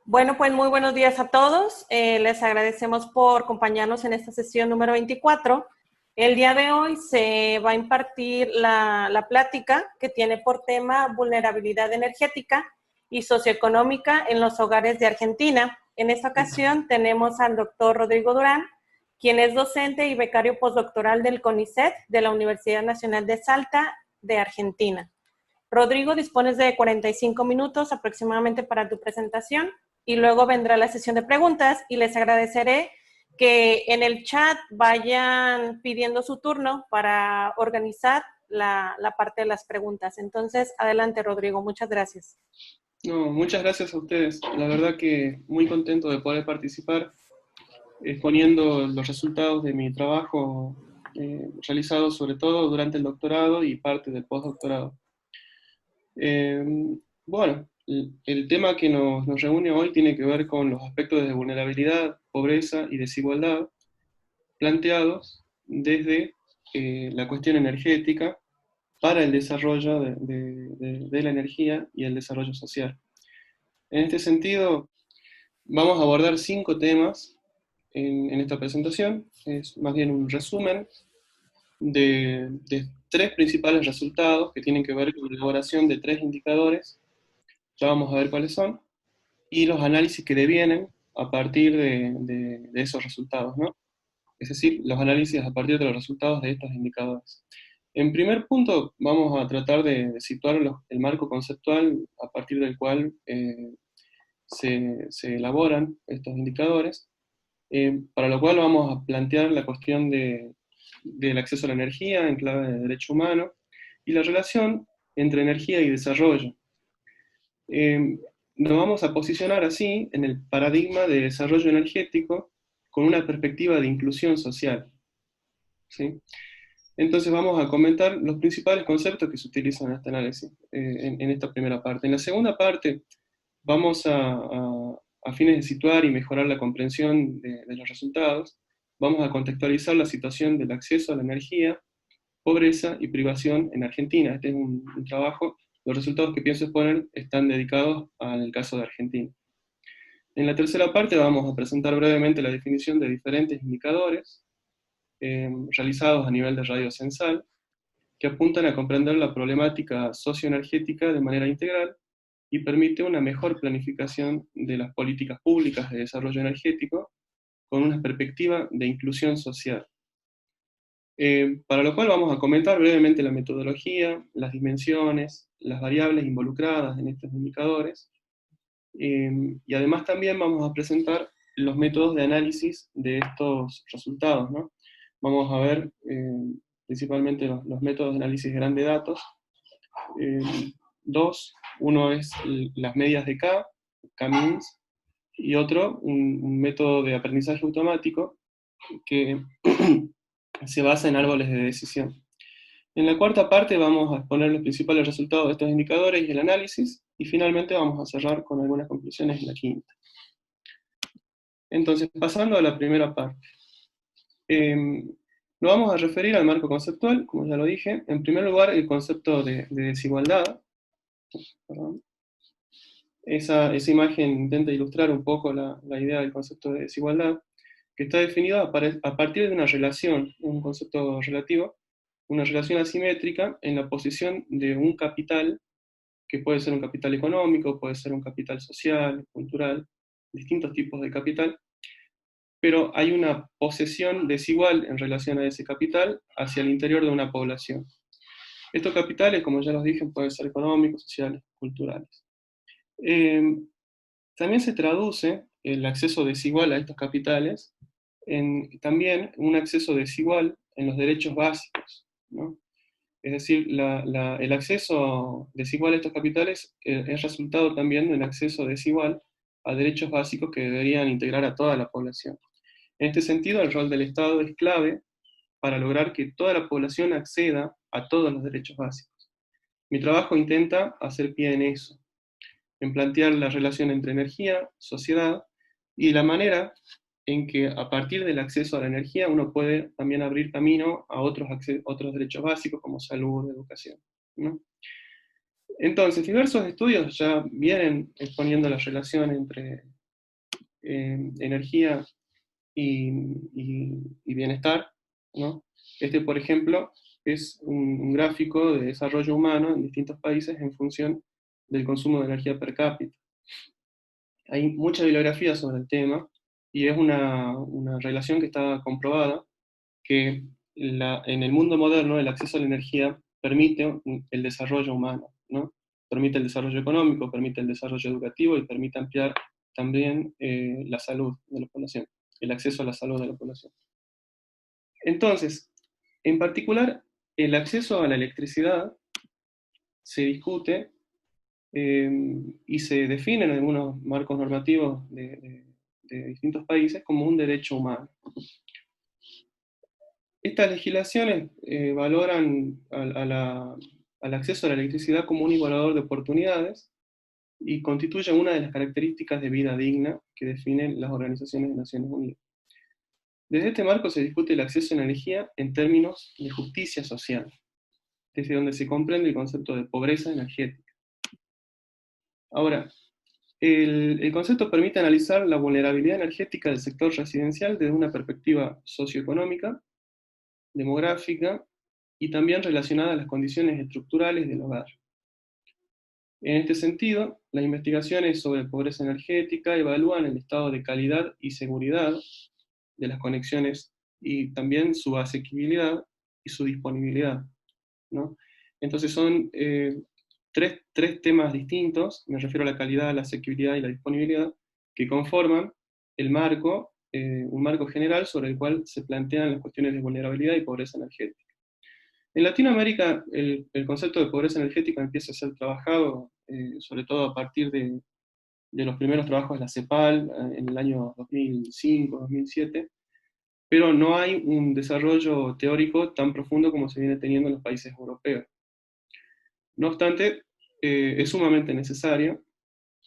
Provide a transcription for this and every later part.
Bueno, pues muy buenos días a todos. Les agradecemos por acompañarnos en esta sesión número 24. El día de hoy se va a impartir la plática que tiene por tema vulnerabilidad energética y socioeconómica en los hogares de Argentina. En esta ocasión tenemos al doctor Rodrigo Durán, quien es docente y becario postdoctoral del CONICET de la Universidad Nacional de Salta de Argentina. Rodrigo, dispones de 45 minutos aproximadamente para tu presentación y luego vendrá la sesión de preguntas y les agradeceré que en el chat vayan pidiendo su turno para organizar la parte de las preguntas. Entonces, adelante, Rodrigo. Muchas gracias. No, muchas gracias a ustedes. La verdad que muy contento de poder participar exponiendo los resultados de mi trabajo realizado sobre todo durante el doctorado y parte del postdoctorado. Eh, bueno, el tema que nos reúne hoy tiene que ver con los aspectos de vulnerabilidad, pobreza y desigualdad planteados desde la cuestión energética para el desarrollo de la energía y el desarrollo social. En este sentido, vamos a abordar 5 temas en esta presentación. Es más bien un resumen de 3 principales resultados que tienen que ver con la elaboración de 3 indicadores. Ya vamos a ver cuáles son, y los análisis que devienen a partir de esos resultados, ¿no? Es decir, los análisis a partir de los resultados de estos indicadores. En primer punto, vamos a tratar de situar el marco conceptual a partir del cual se elaboran estos indicadores, para lo cual vamos a plantear la cuestión del acceso a la energía en clave de derecho humano y la relación entre energía y desarrollo. Nos vamos a posicionar así en el paradigma de desarrollo energético con una perspectiva de inclusión social, ¿sí? Entonces vamos a comentar los principales conceptos que se utilizan en este análisis, en esta primera parte. En la segunda parte vamos a fines de situar y mejorar la comprensión de los resultados, vamos a contextualizar la situación del acceso a la energía, pobreza y privación en Argentina. Este es un trabajo, los resultados que pienso exponer están dedicados al caso de Argentina. En la tercera parte vamos a presentar brevemente la definición de diferentes indicadores realizados a nivel de radio censal, que apuntan a comprender la problemática socioenergética de manera integral y permite una mejor planificación de las políticas públicas de desarrollo energético con una perspectiva de inclusión social. Para lo cual vamos a comentar brevemente la metodología, las dimensiones, las variables involucradas en estos indicadores, y además también vamos a presentar los métodos de análisis de estos resultados, ¿no? Vamos a ver principalmente los métodos de análisis de grandes datos, dos. Uno es las medias de K-means, y otro, un método de aprendizaje automático que se basa en árboles de decisión. En la cuarta parte vamos a exponer los principales resultados de estos indicadores y el análisis, y finalmente vamos a cerrar con algunas conclusiones en la quinta. Entonces, pasando a la primera parte. Nos vamos a referir al marco conceptual, como ya lo dije. En primer lugar, el concepto de desigualdad. Perdón. Esa imagen intenta ilustrar un poco la idea del concepto de desigualdad, que está definido a partir de una relación, un concepto relativo, una relación asimétrica en la posición de un capital, que puede ser un capital económico, puede ser un capital social, cultural, distintos tipos de capital, pero hay una posesión desigual en relación a ese capital hacia el interior de una población. Estos capitales, como ya los dije, pueden ser económicos, sociales, culturales. También se traduce el acceso desigual a estos capitales en también un acceso desigual en los derechos básicos, ¿no? Es decir, el acceso desigual a estos capitales es resultado también de un acceso desigual a derechos básicos que deberían integrar a toda la población. En este sentido, el rol del Estado es clave para lograr que toda la población acceda a todos los derechos básicos. Mi trabajo intenta hacer pie en eso, en plantear la relación entre energía, sociedad, y la manera en que a partir del acceso a la energía uno puede también abrir camino a otros derechos básicos como salud, educación, ¿no? Entonces, diversos estudios ya vienen exponiendo la relación entre energía y bienestar, ¿no? Este, por ejemplo, es un gráfico de desarrollo humano en distintos países en función del consumo de energía per cápita. Hay mucha bibliografía sobre el tema y es una relación que está comprobada que en el mundo moderno el acceso a la energía permite el desarrollo humano, ¿no? Permite el desarrollo económico, permite el desarrollo educativo y permite ampliar también la salud de la población, el acceso a la salud de la población. Entonces, en particular, el acceso a la electricidad se discute y se define en algunos marcos normativos de distintos países como un derecho humano. Estas legislaciones valoran al acceso a la electricidad como un igualador de oportunidades y constituyen una de las características de vida digna que definen las organizaciones de Naciones Unidas. Desde este marco se discute el acceso a la energía en términos de justicia social, desde donde se comprende el concepto de pobreza energética. Ahora, el concepto permite analizar la vulnerabilidad energética del sector residencial desde una perspectiva socioeconómica, demográfica y también relacionada a las condiciones estructurales del hogar. En este sentido, las investigaciones sobre pobreza energética evalúan el estado de calidad y seguridad de las conexiones y también su asequibilidad y su disponibilidad, ¿no? Entonces son tres temas distintos, me refiero a la calidad, la asequibilidad y la disponibilidad, que conforman el marco, un marco general sobre el cual se plantean las cuestiones de vulnerabilidad y pobreza energética. En Latinoamérica el concepto de pobreza energética empieza a ser trabajado, sobre todo a partir de los primeros trabajos de la CEPAL en el año 2005-2007, pero no hay un desarrollo teórico tan profundo como se viene teniendo en los países europeos. No obstante, es sumamente necesario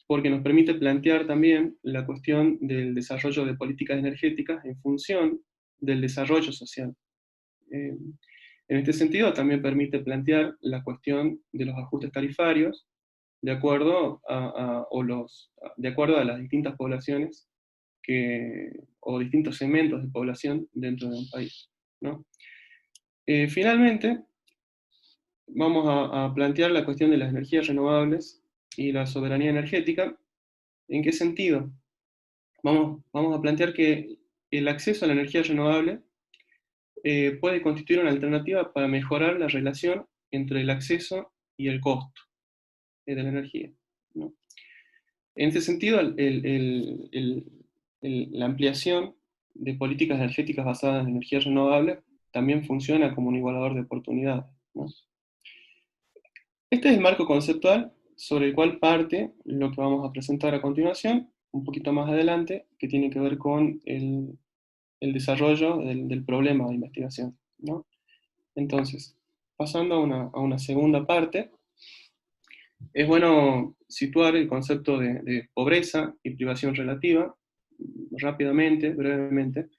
porque nos permite plantear también la cuestión del desarrollo de políticas energéticas en función del desarrollo social. Eh, en este sentido, también permite plantear la cuestión de los ajustes tarifarios de acuerdo de acuerdo a las distintas poblaciones o distintos segmentos de población dentro de un país, ¿no? Finalmente, vamos a plantear la cuestión de las energías renovables y la soberanía energética. ¿En qué sentido? Vamos a plantear que el acceso a la energía renovable puede constituir una alternativa para mejorar la relación entre el acceso y el costo de la energía, ¿no? En ese sentido, la ampliación de políticas energéticas basadas en energías renovables también funciona como un igualador de oportunidades, ¿no? Este es el marco conceptual sobre el cual parte lo que vamos a presentar a continuación, un poquito más adelante, que tiene que ver con el desarrollo del problema de investigación, ¿no? Entonces, pasando a una segunda parte, es bueno situar el concepto de pobreza y privación relativa rápidamente, brevemente.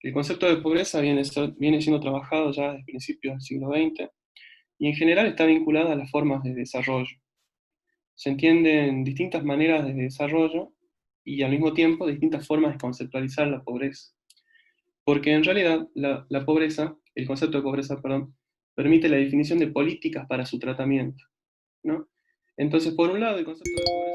El concepto de pobreza viene siendo trabajado ya desde principios del siglo XX y en general está vinculado a las formas de desarrollo. Se entienden distintas maneras de desarrollo y al mismo tiempo distintas formas de conceptualizar la pobreza. Porque en realidad la pobreza, el concepto de pobreza, perdón, permite la definición de políticas para su tratamiento, ¿no? Entonces, por un lado, el concepto de pobreza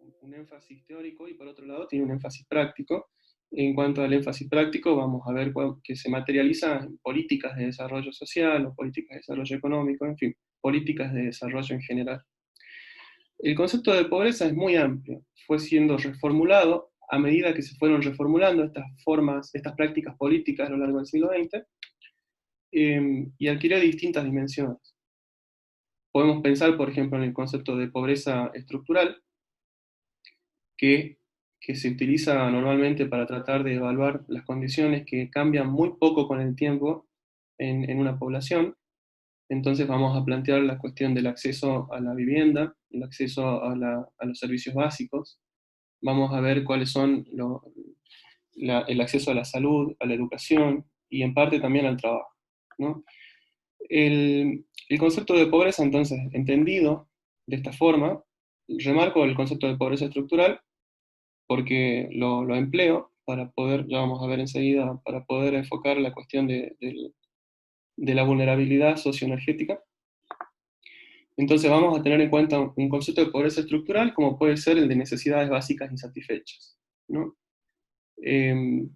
tiene un énfasis teórico y por otro lado tiene un énfasis práctico. En cuanto al énfasis práctico, vamos a ver que se materializa en políticas de desarrollo social o políticas de desarrollo económico, en fin, políticas de desarrollo en general. El concepto de pobreza es muy amplio, fue siendo reformulado a medida que se fueron reformulando estas formas, estas prácticas políticas a lo largo del siglo XX, y adquirió distintas dimensiones. Podemos pensar, por ejemplo, en el concepto de pobreza estructural, que, que se utiliza normalmente para tratar de evaluar las condiciones que cambian muy poco con el tiempo en una población. Entonces vamos a plantear la cuestión del acceso a la vivienda, el acceso a los servicios básicos. Vamos a ver cuáles son el acceso a la salud, a la educación y en parte también al trabajo, ¿no? El concepto de pobreza, entonces, entendido de esta forma, remarco el concepto de pobreza estructural porque lo empleo para poder, ya vamos a ver enseguida, para poder enfocar la cuestión de la vulnerabilidad socioenergética. Entonces vamos a tener en cuenta un concepto de pobreza estructural como puede ser el de necesidades básicas insatisfechas, ¿no? Que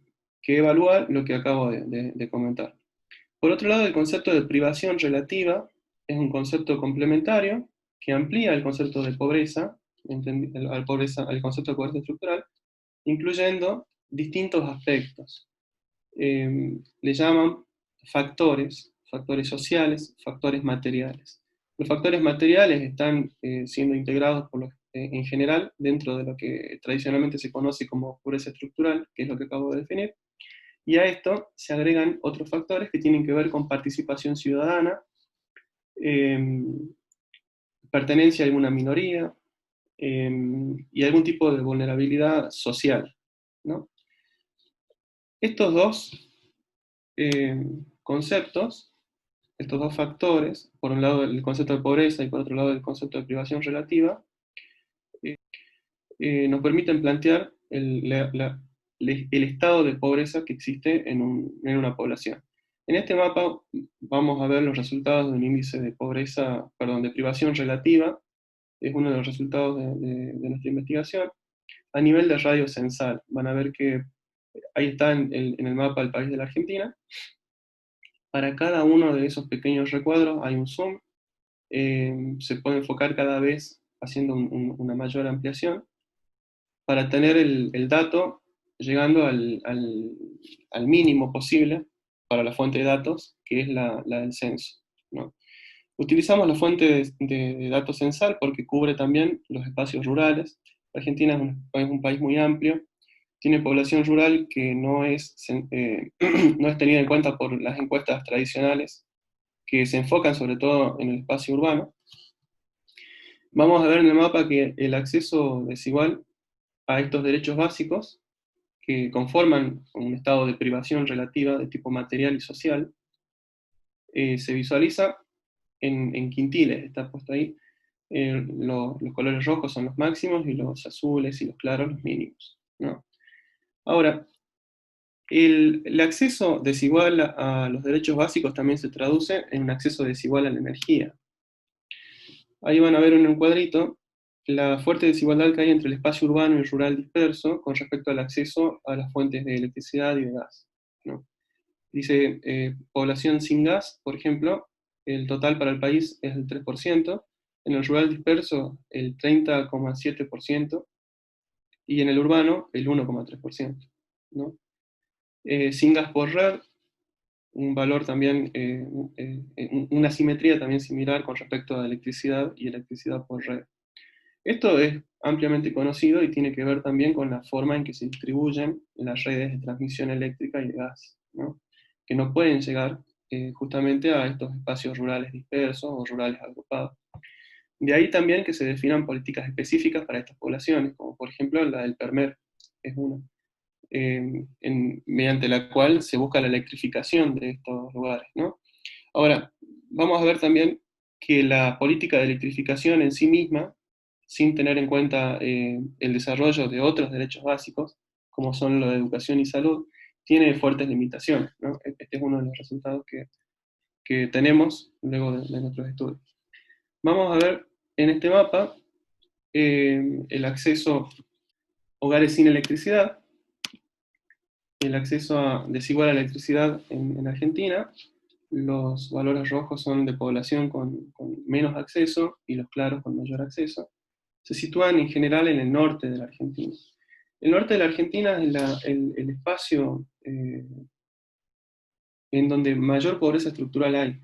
evalúa lo que acabo de comentar. Por otro lado, el concepto de privación relativa es un concepto complementario que amplía el concepto de pobreza, al concepto de pobreza estructural, incluyendo distintos aspectos. Le llaman factores sociales, factores materiales. Los factores materiales están siendo integrados en general dentro de lo que tradicionalmente se conoce como pobreza estructural, que es lo que acabo de definir, y a esto se agregan otros factores que tienen que ver con participación ciudadana, eh, pertenencia a alguna minoría y algún tipo de vulnerabilidad social, ¿no? Estos dos conceptos, estos dos factores, por un lado el concepto de pobreza y por otro lado el concepto de privación relativa, eh, nos permiten plantear el estado de pobreza que existe en una población. En este mapa vamos a ver los resultados de un índice de pobreza, perdón, de privación relativa, es uno de los resultados de nuestra investigación, a nivel de radio censal. Van a ver que ahí está en el mapa el país de la Argentina. Para cada uno de esos pequeños recuadros hay un zoom, se puede enfocar cada vez haciendo una mayor ampliación para tener el dato llegando al mínimo posible para la fuente de datos, que es la del censo, ¿no? Utilizamos la fuente de datos censal porque cubre también los espacios rurales. Argentina es un país muy amplio, tiene población rural que no es, no es tenida en cuenta por las encuestas tradicionales, que se enfocan sobre todo en el espacio urbano. Vamos a ver en el mapa que el acceso desigual a estos derechos básicos, que conforman un estado de privación relativa de tipo material y social, se visualiza en quintiles, está puesto ahí. Los colores rojos son los máximos y los azules y los claros los mínimos, ¿no? Ahora, el acceso desigual a los derechos básicos también se traduce en un acceso desigual a la energía. Ahí van a ver en un cuadrito la fuerte desigualdad que hay entre el espacio urbano y rural disperso con respecto al acceso a las fuentes de electricidad y de gas, ¿no? Dice, población sin gas, por ejemplo, el total para el país es el 3%, en el rural disperso el 30,7% y en el urbano el 1,3%, ¿no? Sin gas por red, un valor también, una simetría también similar con respecto a electricidad y electricidad por red. Esto es ampliamente conocido y tiene que ver también con la forma en que se distribuyen las redes de transmisión eléctrica y de gas, ¿no? Que no pueden llegar justamente a estos espacios rurales dispersos o rurales agrupados. De ahí también que se definan políticas específicas para estas poblaciones, como por ejemplo la del PERMER, es una, mediante la cual se busca la electrificación de estos lugares, ¿no? Ahora, vamos a ver también que la política de electrificación en sí misma, sin tener en cuenta el desarrollo de otros derechos básicos, como son los de educación y salud, tiene fuertes limitaciones, ¿no? Este es uno de los resultados que tenemos luego de nuestros estudios. Vamos a ver en este mapa el acceso a hogares sin electricidad, el acceso desigual a la electricidad en Argentina. Los valores rojos son de población con menos acceso y los claros con mayor acceso. Se sitúan en general en el norte de la Argentina. El norte de la Argentina es el espacio en donde mayor pobreza estructural hay,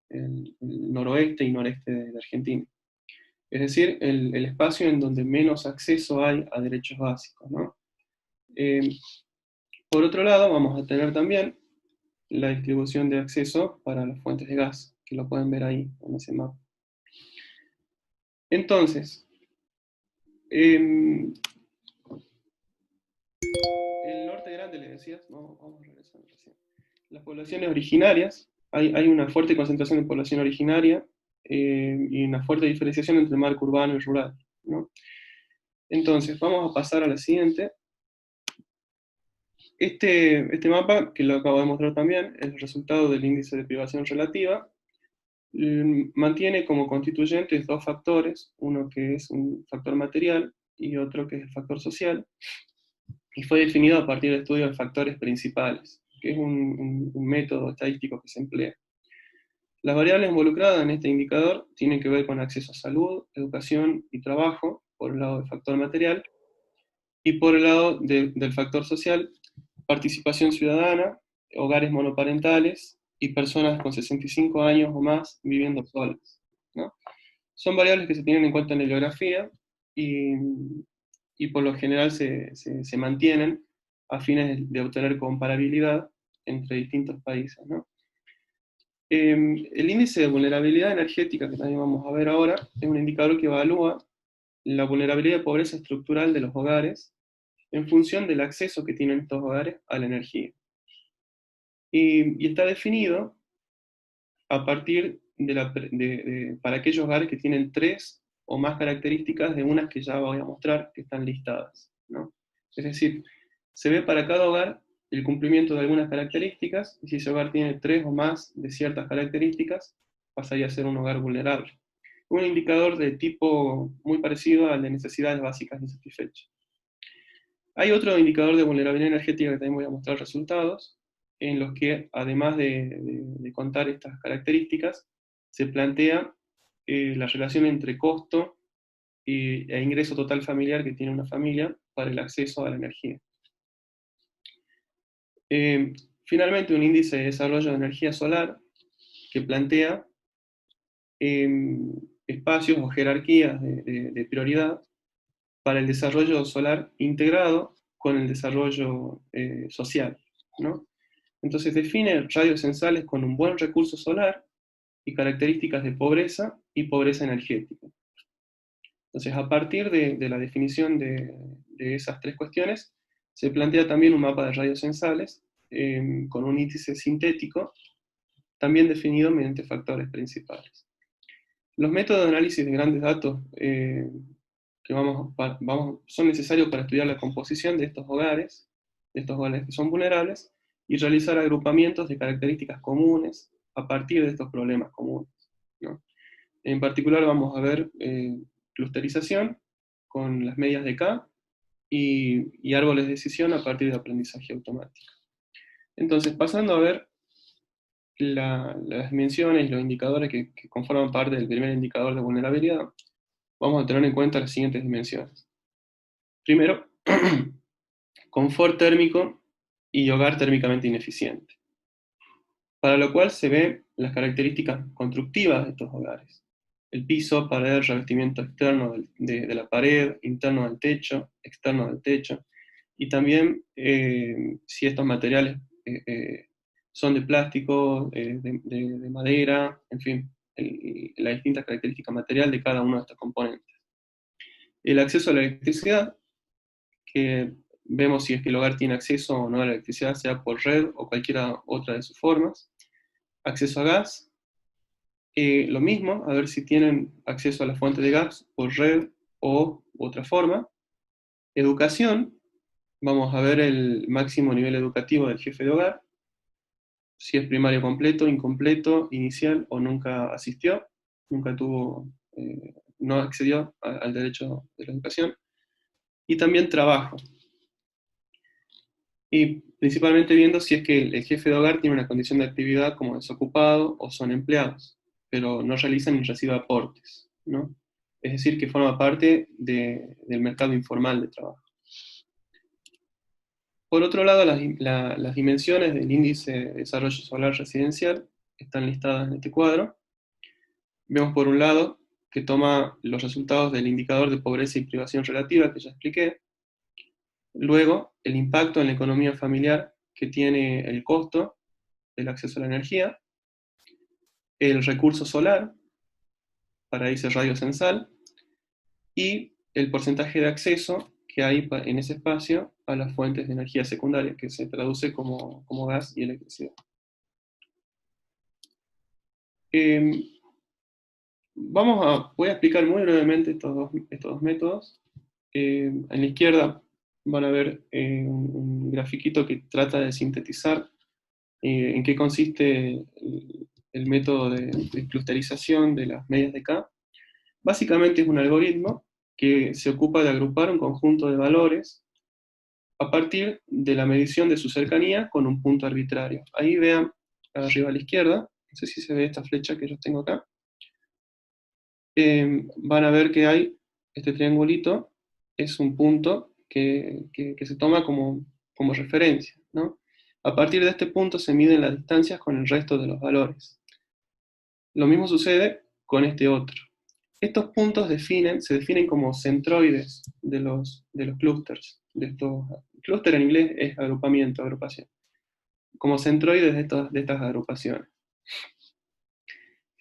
el noroeste y noreste de la Argentina. Es decir, el espacio en donde menos acceso hay a derechos básicos, ¿no? Por otro lado, vamos a tener también la distribución de acceso para las fuentes de gas, que lo pueden ver ahí en ese mapa. Entonces, el norte grande, le decías, vamos a regresar recién. Las poblaciones originarias hay una fuerte concentración de población originaria y una fuerte diferenciación entre el marco urbano y rural, ¿no? Entonces, vamos a pasar a la siguiente. Este mapa, que lo acabo de mostrar también, es el resultado del índice de privación relativa. Mantiene como constituyentes dos factores, uno que es un factor material y otro que es el factor social, y fue definido a partir del estudio de factores principales, que es un método estadístico que se emplea. Las variables involucradas en este indicador tienen que ver con acceso a salud, educación y trabajo, por el lado del factor material, y por el lado del factor social, participación ciudadana, hogares monoparentales y personas con 65 años o más viviendo solas, ¿no? Son variables que se tienen en cuenta en la bibliografía y, y por lo general se mantienen a fines de obtener comparabilidad entre distintos países, ¿no? El índice de vulnerabilidad energética, que también vamos a ver ahora, es un indicador que evalúa la vulnerabilidad de pobreza estructural de los hogares en función del acceso que tienen estos hogares a la energía. Y está definido a partir para aquellos hogares que tienen 3 o más características de unas que ya voy a mostrar que están listadas, ¿no? Es decir, se ve para cada hogar el cumplimiento de algunas características, y si ese hogar tiene 3 o más de ciertas características, pasaría a ser un hogar vulnerable. Un indicador de tipo muy parecido al de necesidades básicas insatisfechas. Hay otro indicador de vulnerabilidad energética que también voy a mostrar resultados, en los que además de contar estas características, se plantea la relación entre costo e ingreso total familiar que tiene una familia para el acceso a la energía. Finalmente, un índice de desarrollo de energía solar que plantea espacios o jerarquías de prioridad para el desarrollo solar integrado con el desarrollo social, ¿no? Entonces define radios censales con un buen recurso solar y características de pobreza y pobreza energética. Entonces, a partir de la definición de esas 3 cuestiones, se plantea también un mapa de radios censales con un índice sintético, también definido mediante factores principales. Los métodos de análisis de grandes datos que son necesarios para estudiar la composición de estos hogares que son vulnerables, y realizar agrupamientos de características comunes a partir de estos problemas comunes, ¿no? En particular vamos a ver clusterización con las medias de K y árboles de decisión a partir de aprendizaje automático. Entonces, pasando a ver las dimensiones y los indicadores que conforman parte del primer indicador de vulnerabilidad, vamos a tener en cuenta las siguientes dimensiones. Primero, confort térmico y hogar térmicamente ineficiente, para lo cual se ven las características constructivas de estos hogares. El piso, pared, revestimiento externo de la pared, interno del techo, externo del techo, y también si estos materiales son de plástico, de madera, en fin, las distintas características materiales de cada uno de estos componentes. El acceso a la electricidad, que vemos si es que el hogar tiene acceso o no a la electricidad, sea por red o cualquiera otra de sus formas. Acceso a gas, lo mismo, a ver si tienen acceso a la fuente de gas por red o otra forma. Educación, vamos a ver el máximo nivel educativo del jefe de hogar, si es primario completo, incompleto, inicial o nunca asistió, nunca tuvo, no accedió al derecho de la educación. Y también trabajo. Y principalmente viendo si es que el jefe de hogar tiene una condición de actividad como desocupado o son empleados, pero no realizan ni reciben aportes, ¿no? Es decir, que forma parte del mercado informal de trabajo. Por otro lado, las dimensiones del índice de desarrollo solar residencial están listadas en este cuadro. Vemos por un lado que toma los resultados del indicador de pobreza y privación relativa que ya expliqué. Luego, el impacto en la economía familiar que tiene el costo del acceso a la energía, el recurso solar, para ese radio censal, y el porcentaje de acceso que hay en ese espacio a las fuentes de energía secundaria, que se traduce como gas y electricidad. Eh, voy a explicar muy brevemente estos dos métodos. En la izquierda van a ver un grafiquito que trata de sintetizar en qué consiste el método de clusterización de las medias de K. Básicamente es un algoritmo que se ocupa de agrupar un conjunto de valores a partir de la medición de su cercanía con un punto arbitrario. Ahí vean arriba a la izquierda, no sé si se ve esta flecha que yo tengo acá, van a ver que hay este triangulito, es un punto que se toma como referencia, ¿no? A partir de este punto se miden las distancias con el resto de los valores. Lo mismo sucede con este otro. Estos puntos se definen como centroides de los clústeres. Clúster en inglés es agrupamiento, agrupación. Como centroides de estas agrupaciones.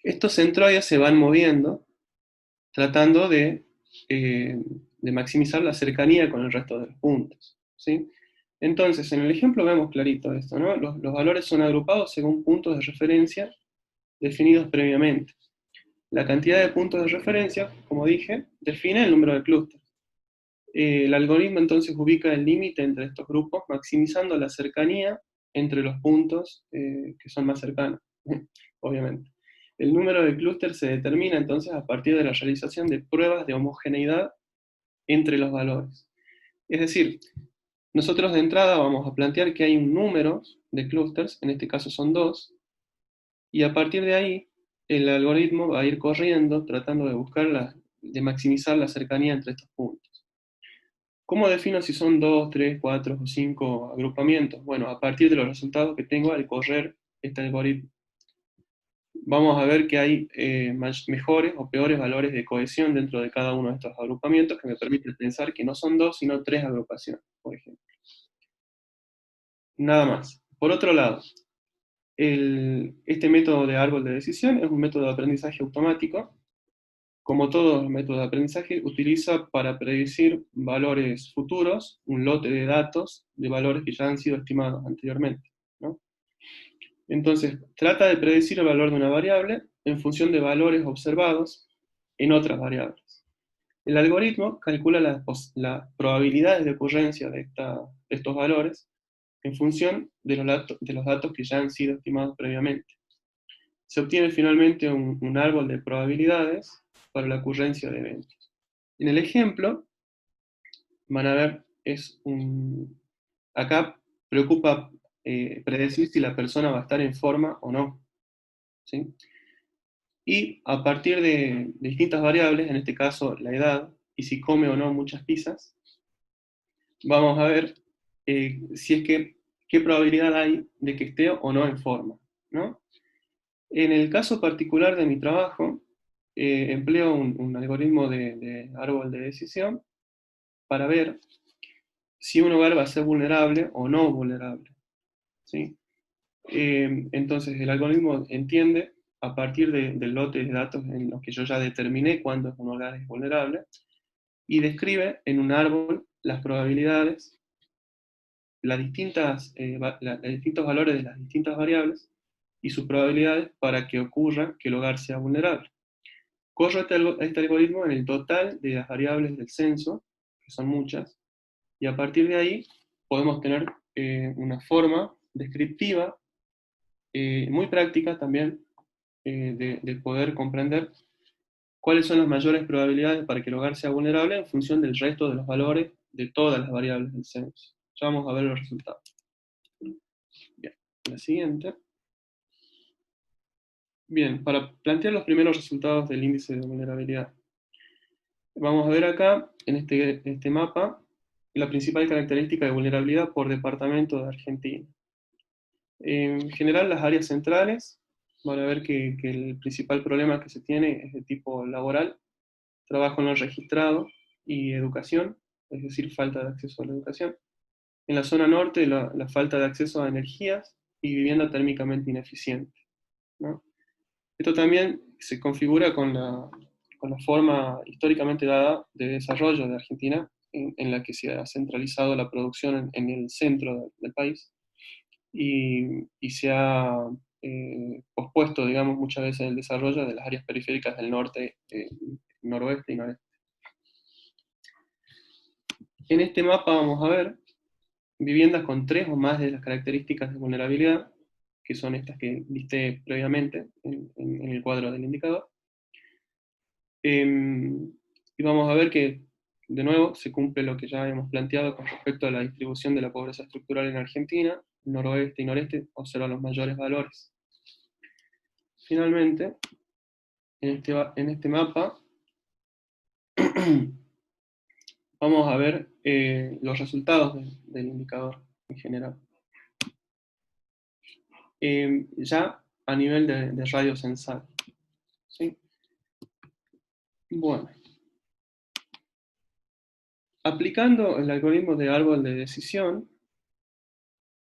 Estos centroides se van moviendo tratando de maximizar la cercanía con el resto de los puntos, ¿sí? Entonces, en el ejemplo vemos clarito esto, ¿no? Los valores son agrupados según puntos de referencia definidos previamente. La cantidad de puntos de referencia, como dije, define el número de clústeres. El algoritmo entonces ubica el límite entre estos grupos, maximizando la cercanía entre los puntos que son más cercanos, obviamente. El número de clústeres se determina entonces a partir de la realización de pruebas de homogeneidad entre los valores. Es decir, nosotros de entrada vamos a plantear que hay un número de clústeres, en este caso son dos, y a partir de ahí el algoritmo va a ir corriendo tratando de maximizar la cercanía entre estos puntos. ¿Cómo defino si son 2, 3, 4 o 5 agrupamientos? Bueno, a partir de los resultados que tengo al correr este algoritmo. Vamos a ver que hay mejores o peores valores de cohesión dentro de cada uno de estos agrupamientos que me permiten pensar que no son dos, sino tres agrupaciones, por ejemplo. Nada más. Por otro lado, este método de árbol de decisión es un método de aprendizaje automático. Como todo método de aprendizaje, utiliza para predecir valores futuros un lote de datos de valores que ya han sido estimados anteriormente, ¿no? Entonces, trata de predecir el valor de una variable en función de valores observados en otras variables. El algoritmo calcula las probabilidades de ocurrencia de estos valores en función de los datos que ya han sido estimados previamente. Se obtiene finalmente un árbol de probabilidades para la ocurrencia de eventos. En el ejemplo, van a ver, acá preocupa predecir si la persona va a estar en forma o no, ¿sí? Y a partir de distintas variables, en este caso la edad, y si come o no muchas pizzas, vamos a ver si es qué probabilidad hay de que esté o no en forma, ¿no? En el caso particular de mi trabajo, empleo un algoritmo de árbol de decisión para ver si un hogar va a ser vulnerable o no vulnerable, ¿sí? Entonces el algoritmo entiende, a partir del lote de datos en los que yo ya determiné cuándo un hogar es vulnerable, y describe en un árbol las probabilidades, los distintos valores de las distintas variables y sus probabilidades para que ocurra que el hogar sea vulnerable. Corro este algoritmo en el total de las variables del censo, que son muchas, y a partir de ahí podemos tener una forma descriptiva, muy práctica también, de poder comprender cuáles son las mayores probabilidades para que el hogar sea vulnerable en función del resto de los valores de todas las variables del censo. Ya vamos a ver los resultados. Bien, la siguiente. Bien, para plantear los primeros resultados del índice de vulnerabilidad, vamos a ver acá, en este mapa, la principal característica de vulnerabilidad por departamento de Argentina. En general, las áreas centrales, van a ver que el principal problema que se tiene es de tipo laboral, trabajo no registrado y educación, es decir, falta de acceso a la educación. En la zona norte, la falta de acceso a energías y vivienda térmicamente ineficiente, ¿no? Esto también se configura con la forma históricamente dada de desarrollo de Argentina, en la que se ha centralizado la producción en el centro del país y se ha pospuesto, digamos, muchas veces el desarrollo de las áreas periféricas del norte, noroeste y noreste. En este mapa vamos a ver viviendas con 3 o más de las características de vulnerabilidad, que son estas que listé previamente en el cuadro del indicador. Y vamos a ver que, de nuevo, se cumple lo que ya habíamos planteado con respecto a la distribución de la pobreza estructural en Argentina. Noroeste y noreste observan los mayores valores. Finalmente, en este mapa vamos a ver los resultados del indicador en general. Ya a nivel de radio censal. ¿Sí? Bueno, aplicando el algoritmo de árbol de decisión,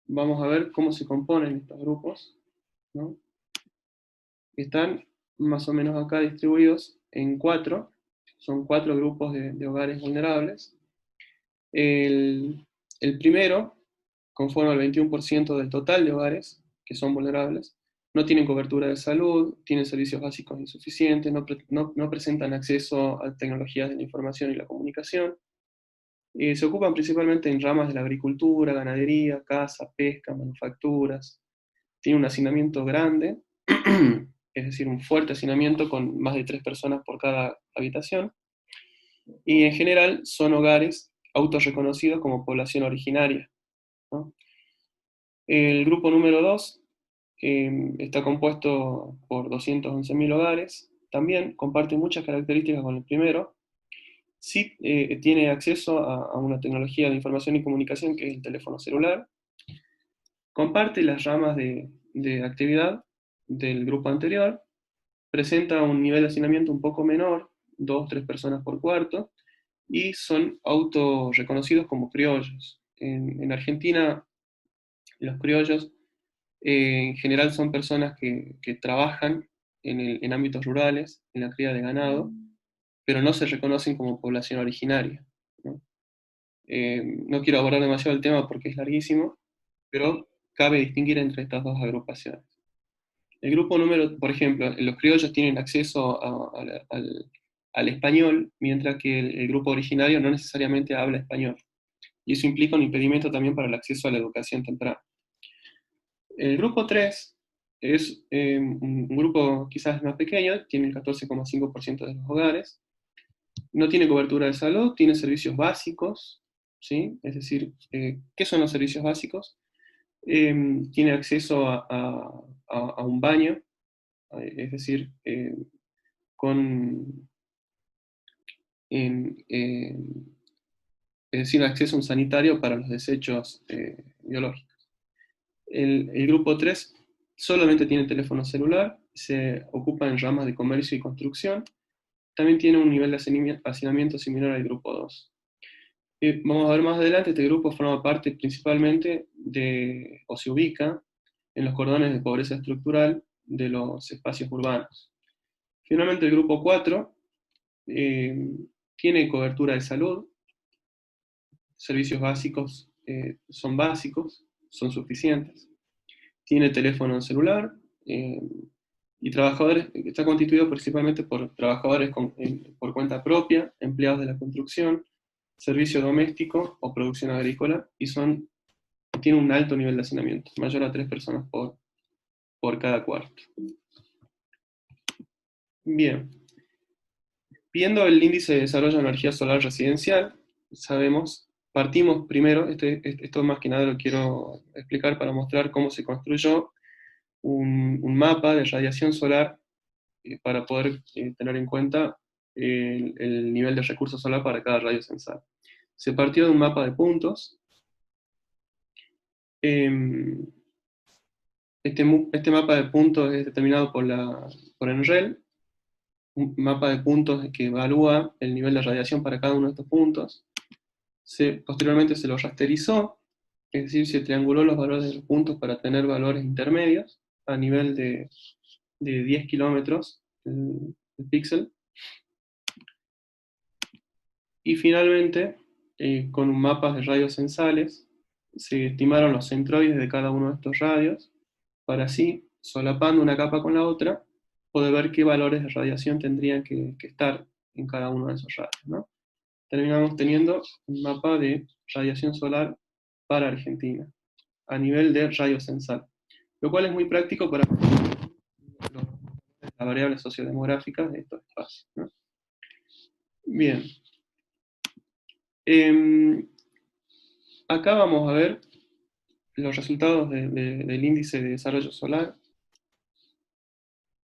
vamos a ver cómo se componen estos grupos, ¿no? Están más o menos acá distribuidos en 4, son 4 grupos de hogares vulnerables. El primero conforma el 21% del total de hogares que son vulnerables, no tienen cobertura de salud, tienen servicios básicos insuficientes, no presentan acceso a tecnologías de la información y la comunicación. Se ocupan principalmente en ramas de la agricultura, ganadería, caza, pesca, manufacturas. Tiene un hacinamiento grande, es decir, un fuerte hacinamiento con más de 3 personas por cada habitación. Y en general son hogares autorreconocidos como población originaria, ¿no? El grupo número 2 está compuesto por 211.000 hogares, también comparte muchas características con el primero. Sí tiene acceso a una tecnología de información y comunicación que es el teléfono celular. Comparte las ramas de actividad del grupo anterior. Presenta un nivel de hacinamiento un poco menor, 2-3 personas por cuarto, y son autorreconocidos como criollos. En Argentina, los criollos en general son personas que trabajan en ámbitos rurales, en la cría de ganado, pero no se reconocen como población originaria, ¿no? No quiero abordar demasiado el tema porque es larguísimo, pero cabe distinguir entre estas dos agrupaciones. El grupo número, por ejemplo, los criollos tienen acceso al español, mientras que el grupo originario no necesariamente habla español. Y eso implica un impedimento también para el acceso a la educación temprana. El grupo 3 es un grupo quizás más pequeño, tiene el 14,5% de los hogares, no tiene cobertura de salud, tiene servicios básicos, ¿sí? Es decir, ¿qué son los servicios básicos? Tiene acceso a un baño, es decir, con es decir, acceso a un sanitario para los desechos biológicos. El grupo 3 solamente tiene teléfono celular, se ocupa en ramas de comercio y construcción, también tiene un nivel de hacinamiento similar al grupo 2. Vamos a ver más adelante, este grupo forma parte principalmente o se ubica en los cordones de pobreza estructural de los espacios urbanos. Finalmente el grupo 4 tiene cobertura de salud, servicios básicos son básicos, son suficientes. Tiene teléfono celular y trabajadores, está constituido principalmente por trabajadores por cuenta propia, empleados de la construcción, servicio doméstico o producción agrícola, y tiene un alto nivel de hacinamiento, mayor a 3 personas por cada cuarto. Bien, viendo el índice de desarrollo de energía solar residencial, partimos primero, esto más que nada lo quiero explicar para mostrar cómo se construyó un mapa de radiación solar para poder tener en cuenta el nivel de recurso solar para cada radio censal. Se partió de un mapa de puntos. Este mapa de puntos es determinado por NREL, un mapa de puntos que evalúa el nivel de radiación para cada uno de estos puntos. Posteriormente se lo rasterizó, es decir, se trianguló los valores de los puntos para tener valores intermedios a nivel de 10 kilómetros el píxel. Y finalmente, con un mapa de radios censales, se estimaron los centroides de cada uno de estos radios, para así solapando una capa con la otra, poder ver qué valores de radiación tendrían que estar en cada uno de esos radios, ¿no? Terminamos teniendo un mapa de radiación solar para Argentina, a nivel de radio censal, lo cual es muy práctico para las variables sociodemográficas de estos espacios, ¿no? Bien. Acá vamos a ver los resultados del índice de desarrollo solar.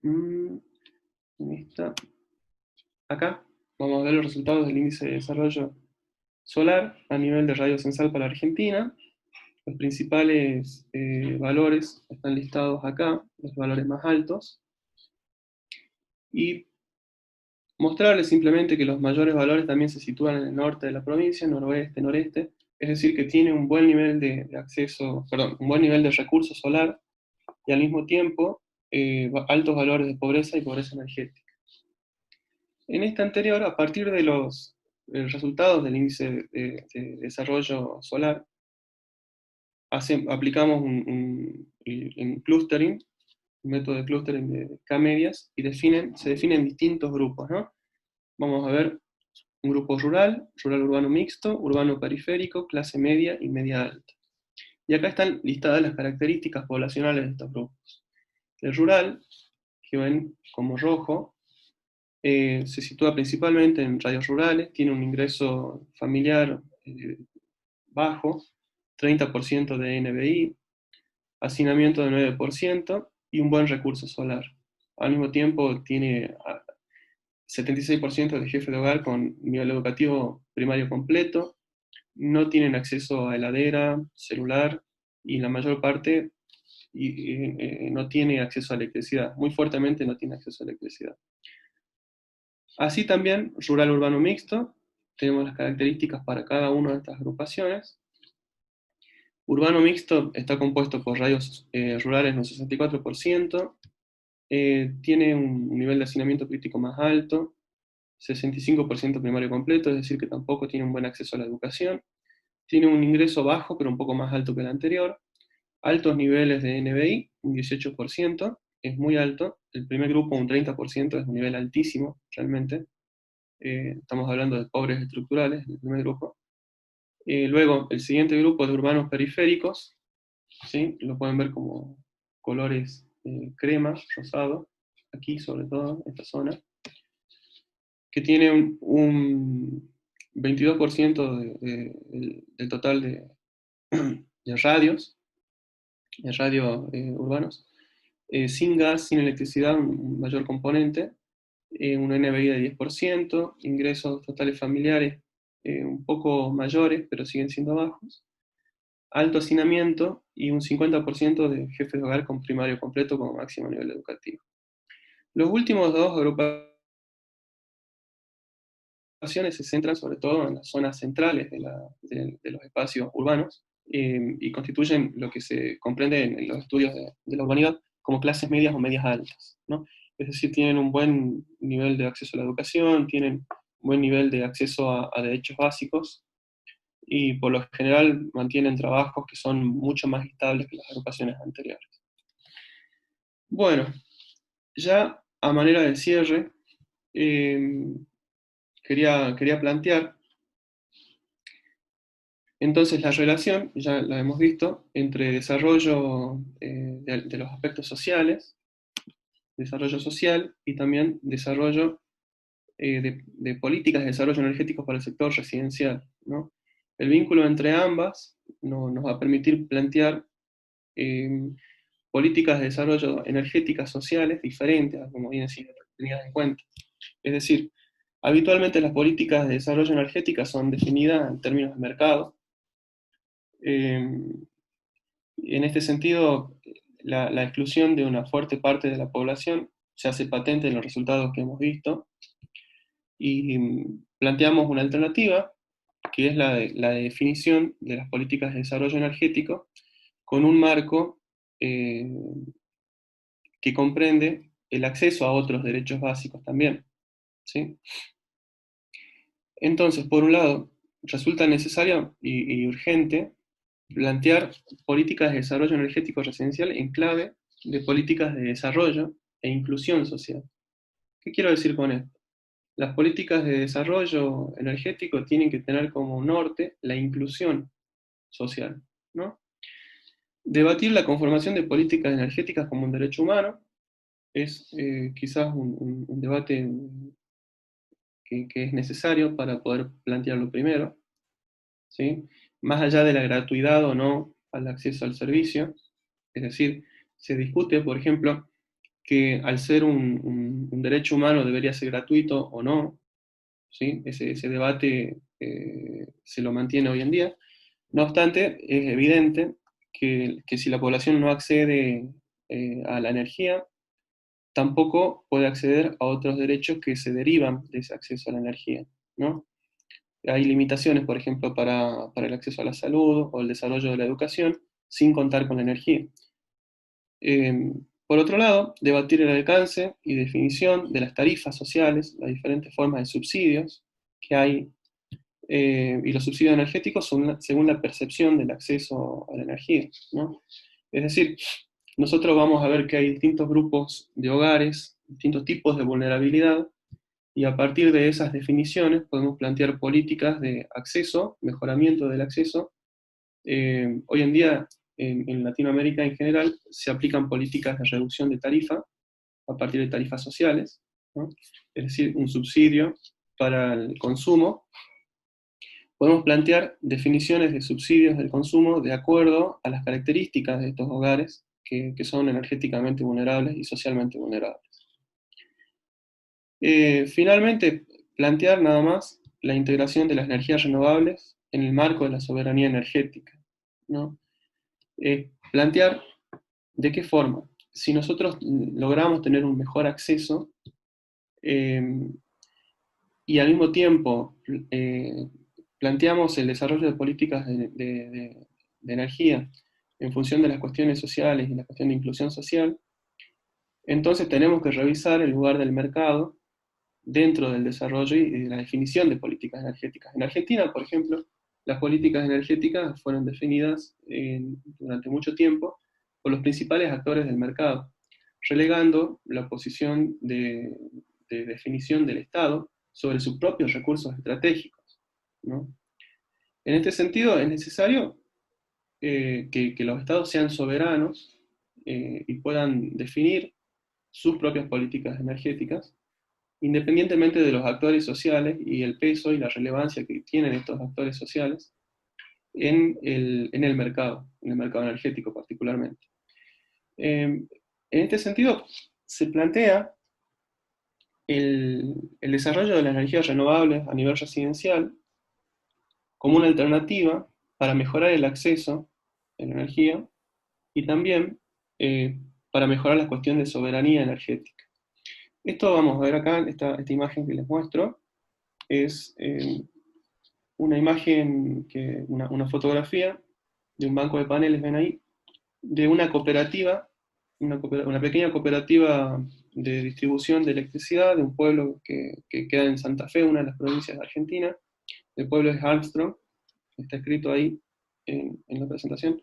Ahí está. Acá vamos a ver los resultados del índice de desarrollo solar a nivel de radio censal para Argentina. Los principales valores están listados acá, los valores más altos. Y mostrarles simplemente que los mayores valores también se sitúan en el norte de la provincia, noroeste, noreste, es decir, que tiene un buen nivel de acceso, perdón, un buen nivel de recurso solar y al mismo tiempo altos valores de pobreza y pobreza energética. En esta anterior, a partir de los resultados del índice de desarrollo solar, aplicamos un clustering, un método de clustering de K-medias, y se definen distintos grupos, ¿no? Vamos a ver un grupo rural, rural urbano mixto, urbano periférico, clase media y media alta. Y acá están listadas las características poblacionales de estos grupos. El rural, que ven como rojo, se sitúa principalmente en radios rurales, tiene un ingreso familiar bajo, 30% de NBI, hacinamiento de 9% y un buen recurso solar. Al mismo tiempo tiene 76% de jefes de hogar con nivel educativo primario completo, no tienen acceso a heladera, celular, y la mayor parte no tiene acceso a electricidad, muy fuertemente no tiene acceso a electricidad. Así también, rural urbano mixto, tenemos las características para cada una de estas agrupaciones. Urbano mixto está compuesto por radios rurales en un 64%, tiene un nivel de hacinamiento crítico más alto, 65% primario completo, es decir, que tampoco tiene un buen acceso a la educación, tiene un ingreso bajo, pero un poco más alto que el anterior, altos niveles de NBI, un 18%, es muy alto, el primer grupo un 30%, es un nivel altísimo, realmente, estamos hablando de pobres estructurales, el primer grupo. Luego, el siguiente grupo de urbanos periféricos, ¿sí? Lo pueden ver como colores cremas, rosado, aquí sobre todo, en esta zona, que tiene un 22% del total de radios, urbanos, sin gas, sin electricidad, un mayor componente, un NBI de 10%, ingresos totales familiares un poco mayores, pero siguen siendo bajos, alto hacinamiento y un 50% de jefes de hogar con primario completo como máximo nivel educativo. Los últimos dos agrupaciones se centran sobre todo en las zonas centrales de los espacios urbanos y constituyen lo que se comprende en los estudios de la urbanidad como clases medias o medias altas, ¿no? Es decir, tienen un buen nivel de acceso a la educación, tienen un buen nivel de acceso a derechos básicos y por lo general mantienen trabajos que son mucho más estables que las agrupaciones anteriores. Bueno, ya a manera de cierre, quería plantear entonces la relación, ya la hemos visto, entre desarrollo de los aspectos sociales, desarrollo social y también desarrollo de políticas de desarrollo energético para el sector residencial, ¿no? El vínculo entre ambas nos va a permitir plantear políticas de desarrollo energéticas sociales diferentes, como bien sido tenidas en cuenta. Es decir, habitualmente las políticas de desarrollo energética son definidas en términos de mercado. En este sentido, la exclusión de una fuerte parte de la población se hace patente en los resultados que hemos visto, y planteamos una alternativa, que es la de definición de las políticas de desarrollo energético con un marco que comprende el acceso a otros derechos básicos también, ¿sí? Entonces, por un lado, resulta necesario y urgente plantear políticas de desarrollo energético residencial en clave de políticas de desarrollo e inclusión social. ¿Qué quiero decir con esto? Las políticas de desarrollo energético tienen que tener como norte la inclusión social, ¿no? Debatir la conformación de políticas energéticas como un derecho humano es quizás un debate que es necesario para poder plantearlo primero, ¿sí? Más allá de la gratuidad o no al acceso al servicio, es decir, se discute, por ejemplo, que al ser un derecho humano debería ser gratuito o no, ¿sí? Ese debate se lo mantiene hoy en día. No obstante, es evidente que si la población no accede a la energía, tampoco puede acceder a otros derechos que se derivan de ese acceso a la energía, ¿no? Hay limitaciones, por ejemplo, para el acceso a la salud o el desarrollo de la educación, sin contar con la energía. Por otro lado, debatir el alcance y definición de las tarifas sociales, las diferentes formas de subsidios que hay, y los subsidios energéticos son según la percepción del acceso a la energía, ¿no? Es decir, nosotros vamos a ver que hay distintos grupos de hogares, distintos tipos de vulnerabilidad, y a partir de esas definiciones podemos plantear políticas de acceso, mejoramiento del acceso. Hoy en día, en Latinoamérica en general, se aplican políticas de reducción de tarifa a partir de tarifas sociales, ¿no? Es decir, un subsidio para el consumo. Podemos plantear definiciones de subsidios del consumo de acuerdo a las características de estos hogares que son energéticamente vulnerables y socialmente vulnerables. Finalmente, plantear nada más la integración de las energías renovables en el marco de la soberanía energética, ¿no? Plantear de qué forma, si nosotros logramos tener un mejor acceso y al mismo tiempo planteamos el desarrollo de políticas de energía en función de las cuestiones sociales y la cuestión de inclusión social, entonces tenemos que revisar el lugar del mercado dentro del desarrollo y de la definición de políticas energéticas. En Argentina, por ejemplo, las políticas energéticas fueron definidas durante mucho tiempo por los principales actores del mercado, relegando la posición de definición del Estado sobre sus propios recursos estratégicos, ¿no? En este sentido, es necesario que los Estados sean soberanos y puedan definir sus propias políticas energéticas, independientemente de los actores sociales y el peso y la relevancia que tienen estos actores sociales en el mercado energético particularmente. En este sentido, se plantea el desarrollo de las energías renovables a nivel residencial como una alternativa para mejorar el acceso a la energía y también para mejorar la cuestión de soberanía energética. Esto vamos a ver acá, esta imagen que les muestro, es una imagen, una fotografía de un banco de paneles, ven ahí, de una cooperativa, una pequeña cooperativa de distribución de electricidad de un pueblo que queda en Santa Fe, una de las provincias de Argentina. El pueblo es Armstrong, está escrito ahí en la presentación.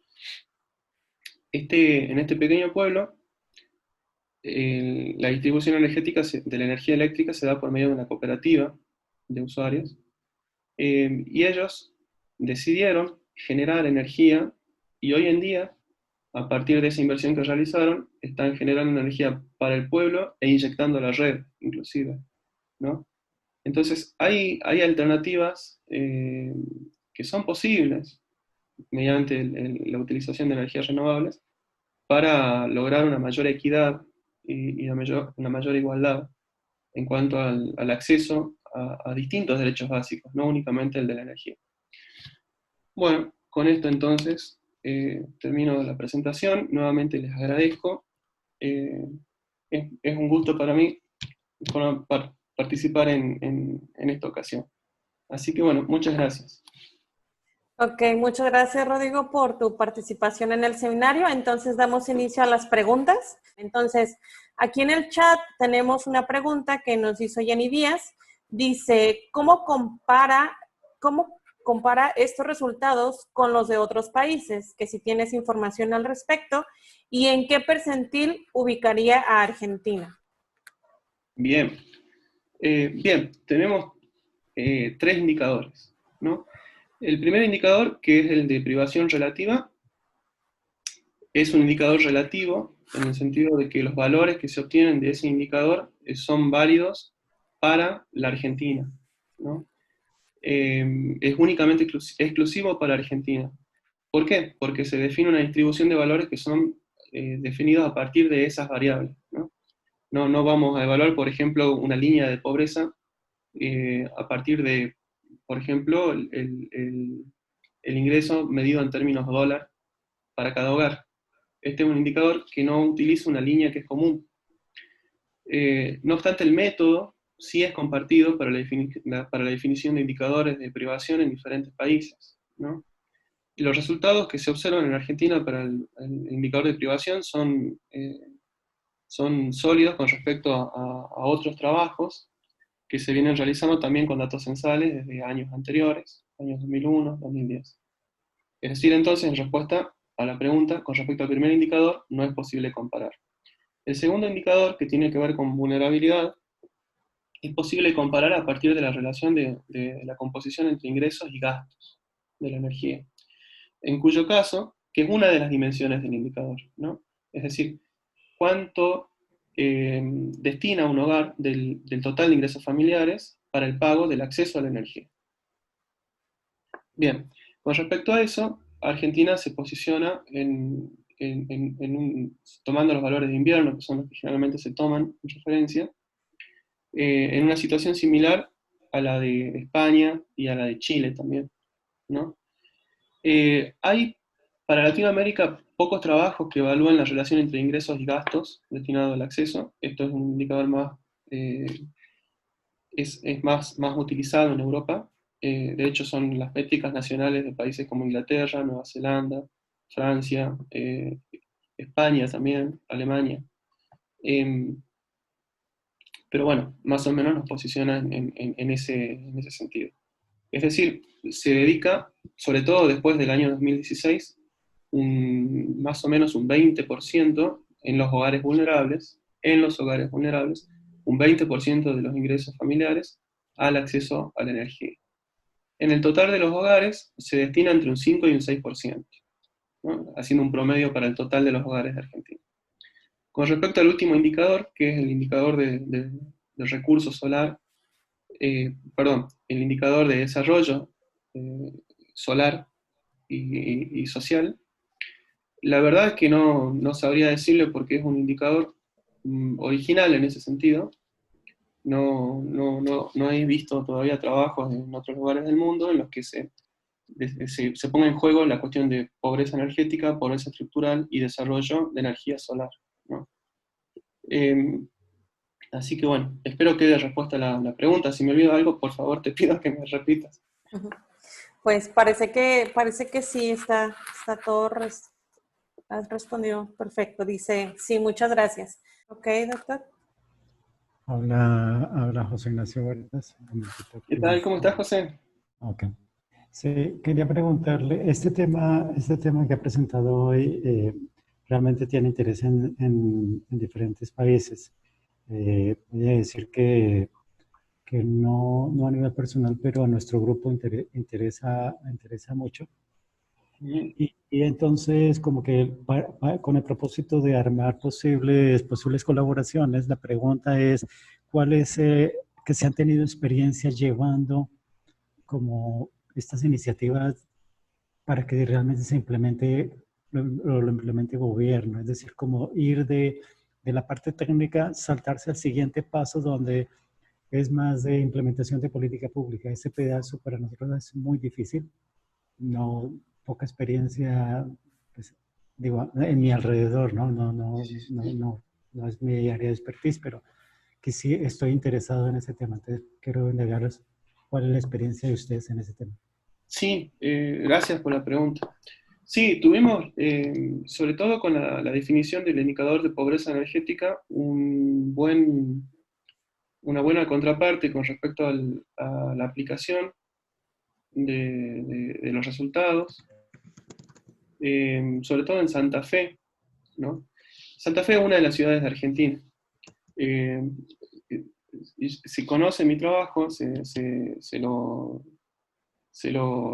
En este pequeño pueblo, la distribución energética de la energía eléctrica se da por medio de una cooperativa de usuarios, y ellos decidieron generar energía, y hoy en día, a partir de esa inversión que realizaron, están generando energía para el pueblo e inyectando a la red, inclusive, ¿no? Entonces, hay alternativas que son posibles mediante la utilización de energías renovables para lograr una mayor equidad y una mayor igualdad en cuanto al acceso a distintos derechos básicos, no únicamente el de la energía. Bueno, con esto entonces termino la presentación. Nuevamente les agradezco. Es un gusto para mí participar en esta ocasión. Así que bueno, muchas gracias. Ok, muchas gracias, Rodrigo, por tu participación en el seminario. Entonces, damos inicio a las preguntas. Entonces, aquí en el chat tenemos una pregunta que nos hizo Jenny Díaz. Dice, ¿cómo compara estos resultados con los de otros países, que si tienes información al respecto, y en qué percentil ubicaría a Argentina. Bien, bien, tenemos tres indicadores, ¿no? El primer indicador, que es el de privación relativa, es un indicador relativo en el sentido de que los valores que se obtienen de ese indicador son válidos para la Argentina, ¿no? Es únicamente exclusivo para Argentina. ¿Por qué? Porque se define una distribución de valores que son definidos a partir de esas variables, ¿no? No vamos a evaluar, por ejemplo, una línea de pobreza a partir de, por ejemplo, el ingreso medido en términos de dólar para cada hogar. Este es un indicador que no utiliza una línea que es común. No obstante, el método sí es compartido para la definición de indicadores de privación en diferentes países, ¿no? Y los resultados que se observan en Argentina para el indicador de privación son sólidos con respecto a otros trabajos que se vienen realizando también con datos censales desde años anteriores, años 2001, 2010. Es decir, entonces, en respuesta a la pregunta, con respecto al primer indicador, no es posible comparar. El segundo indicador, que tiene que ver con vulnerabilidad, es posible comparar a partir de la relación de la composición entre ingresos y gastos de la energía. En cuyo caso, que es una de las dimensiones del indicador, ¿no? Es decir, cuánto destina un hogar del total de ingresos familiares para el pago del acceso a la energía. Bien, con respecto a eso, Argentina se posiciona tomando los valores de invierno, que son los que generalmente se toman en referencia, en una situación similar a la de España y a la de Chile también, ¿no? Hay para Latinoamérica pocos trabajos que evalúan la relación entre ingresos y gastos destinados al acceso. Esto es un indicador más utilizado en Europa. De hecho, son las métricas nacionales de países como Inglaterra, Nueva Zelanda, Francia, España también, Alemania. Pero bueno, más o menos nos posiciona en ese sentido. Es decir, se dedica, sobre todo después del año 2016, más o menos un 20% en los hogares vulnerables, un 20% de los ingresos familiares al acceso a la energía. En el total de los hogares se destina entre un 5 y un 6%, ¿no? Haciendo un promedio para el total de los hogares de Argentina. Con respecto al último indicador, que es el indicador de recurso solar, el indicador de desarrollo solar y social, la verdad es que no sabría decirle porque es un indicador original en ese sentido. No he visto todavía trabajos en otros lugares del mundo en los que se ponga en juego la cuestión de pobreza energética, pobreza estructural y desarrollo de energía solar, ¿no? Así que bueno, espero que dé respuesta a la pregunta. Si me olvido algo, por favor te pido que me repitas. Pues parece que sí, está todo, has respondido perfecto. Dice, sí, muchas gracias. Ok, doctor. Habla José Ignacio Huertas. ¿Qué tal? ¿Cómo estás, José? Ok. Sí, quería preguntarle, este tema que ha presentado hoy realmente tiene interés en diferentes países. Voy a decir que no a nivel personal, pero a nuestro grupo interesa mucho. Y entonces, como que con el propósito de armar posibles colaboraciones, la pregunta es, ¿cuáles que se han tenido experiencias llevando como estas iniciativas para que realmente se implemente, lo implemente el gobierno? Es decir, como ir de la parte técnica, saltarse al siguiente paso donde es más de implementación de política pública. Ese pedazo para nosotros es muy difícil. Poca experiencia, pues, digo, en mi alrededor, no es mi área de expertise, pero que sí estoy interesado en ese tema. Entonces, quiero indagarles cuál es la experiencia de ustedes en ese tema. Sí, gracias por la pregunta. Sí, tuvimos, sobre todo con la definición del indicador de pobreza energética, una buena contraparte con respecto a la aplicación de los resultados, sobre todo en Santa Fe, ¿no? Santa Fe es una de las ciudades de Argentina. Si conoce mi trabajo, se lo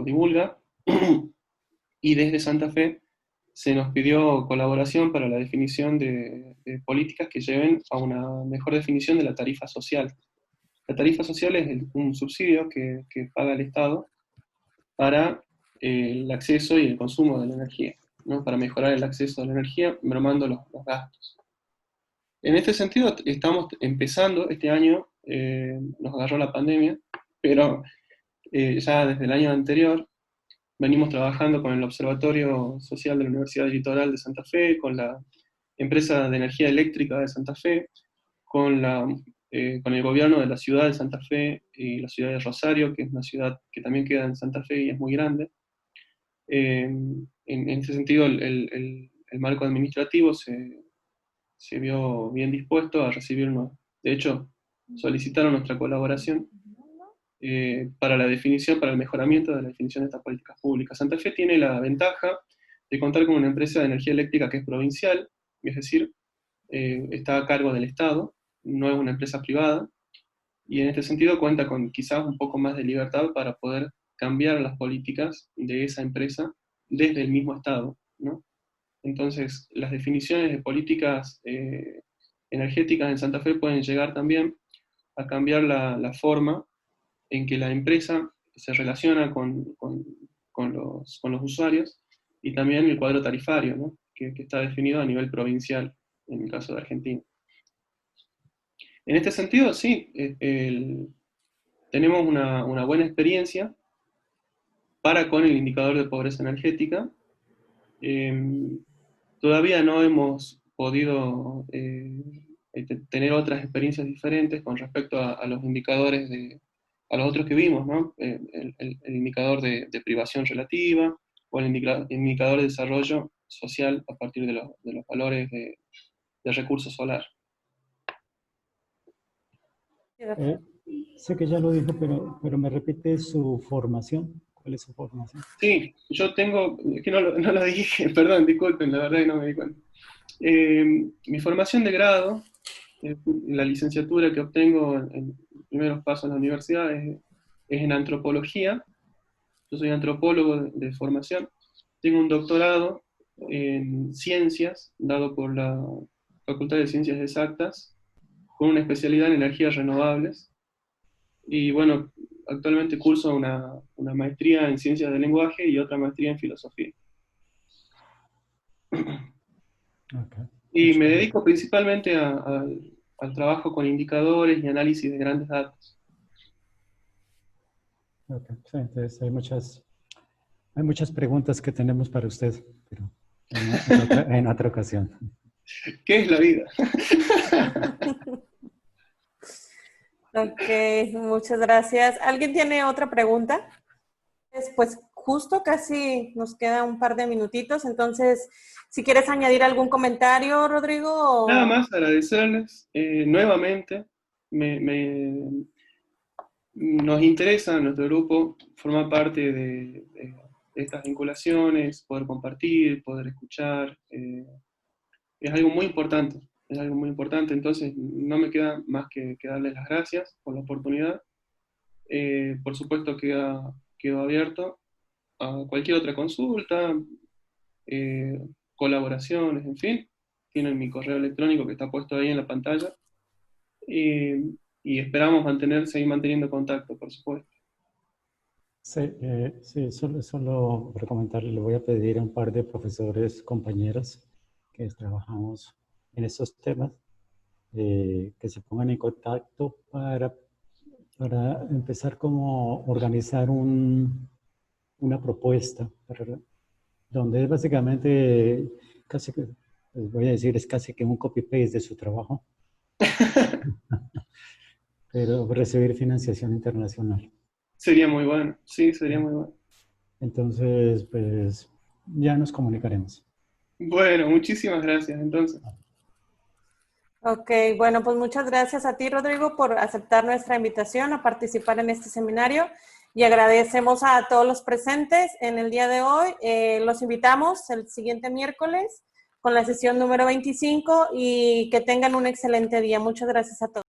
divulga, y desde Santa Fe se nos pidió colaboración para la definición de políticas que lleven a una mejor definición de la tarifa social. La tarifa social es un subsidio que paga el Estado para el acceso y el consumo de la energía, ¿no? Para mejorar el acceso a la energía, mermando los gastos. En este sentido, estamos empezando este año, nos agarró la pandemia, pero ya desde el año anterior venimos trabajando con el Observatorio Social de la Universidad Litoral de Santa Fe, con la empresa de energía eléctrica de Santa Fe, con el gobierno de la ciudad de Santa Fe y la ciudad de Rosario, que es una ciudad que también queda en Santa Fe y es muy grande. En ese sentido, el marco administrativo se vio bien dispuesto a recibirnos. De hecho, solicitaron nuestra colaboración para la definición, para el mejoramiento de la definición de estas políticas públicas. Santa Fe tiene la ventaja de contar con una empresa de energía eléctrica que es provincial, es decir, está a cargo del Estado, no es una empresa privada, y en este sentido cuenta con quizás un poco más de libertad para poder cambiar las políticas de esa empresa desde el mismo Estado, ¿no? Entonces, las definiciones de políticas energéticas en Santa Fe pueden llegar también a cambiar la forma en que la empresa se relaciona con los usuarios, y también el cuadro tarifario, ¿no? que está definido a nivel provincial, en el caso de Argentina. En este sentido, sí, tenemos una buena experiencia para con el indicador de pobreza energética. Todavía no hemos podido tener otras experiencias diferentes con respecto a los indicadores a los otros que vimos, ¿no? El indicador de privación relativa, o el indicador de desarrollo social a partir de los valores de recurso solar. Sé que ya lo dijo, pero me repite su formación. ¿Cuál es su formación? Sí, yo tengo, es que no lo dije, perdón, disculpen, la verdad que no me di cuenta. Mi formación de grado, la licenciatura que obtengo en primeros pasos en la universidad es en antropología. Yo soy antropólogo de formación. Tengo un doctorado en ciencias, dado por la Facultad de Ciencias Exactas, con una especialidad en energías renovables. Y bueno, actualmente curso una maestría en ciencias del lenguaje y otra maestría en filosofía. Okay. Y me dedico principalmente al trabajo con indicadores y análisis de grandes datos. Okay. Sí, entonces hay muchas preguntas que tenemos para usted, pero en otra ocasión. ¿Qué es la vida? Ok, muchas gracias. ¿Alguien tiene otra pregunta? Pues justo casi nos queda un par de minutitos, entonces, si quieres añadir algún comentario, Rodrigo. Nada más agradecerles nuevamente. Nos interesa, nuestro grupo, formar parte de estas vinculaciones, poder compartir, poder escuchar. Es algo muy importante, entonces no me queda más que darles las gracias por la oportunidad. Por supuesto quedo abierto a cualquier otra consulta, colaboraciones, en fin. Tienen mi correo electrónico que está puesto ahí en la pantalla. Y esperamos seguir manteniendo contacto, por supuesto. Sí, solo para comentarle, le voy a pedir a un par de profesores, compañeros que trabajamos en estos temas, que se pongan en contacto para empezar como organizar una propuesta, donde es básicamente, casi que, les voy a decir, es casi que un copy-paste de su trabajo, pero recibir financiación internacional. Sería muy bueno, sí, sería muy bueno. Entonces, pues, ya nos comunicaremos. Bueno, muchísimas gracias, entonces. Ok, bueno, pues muchas gracias a ti, Rodrigo, por aceptar nuestra invitación a participar en este seminario. Y agradecemos a todos los presentes en el día de hoy. Los invitamos el siguiente miércoles con la sesión número 25 y que tengan un excelente día. Muchas gracias a todos.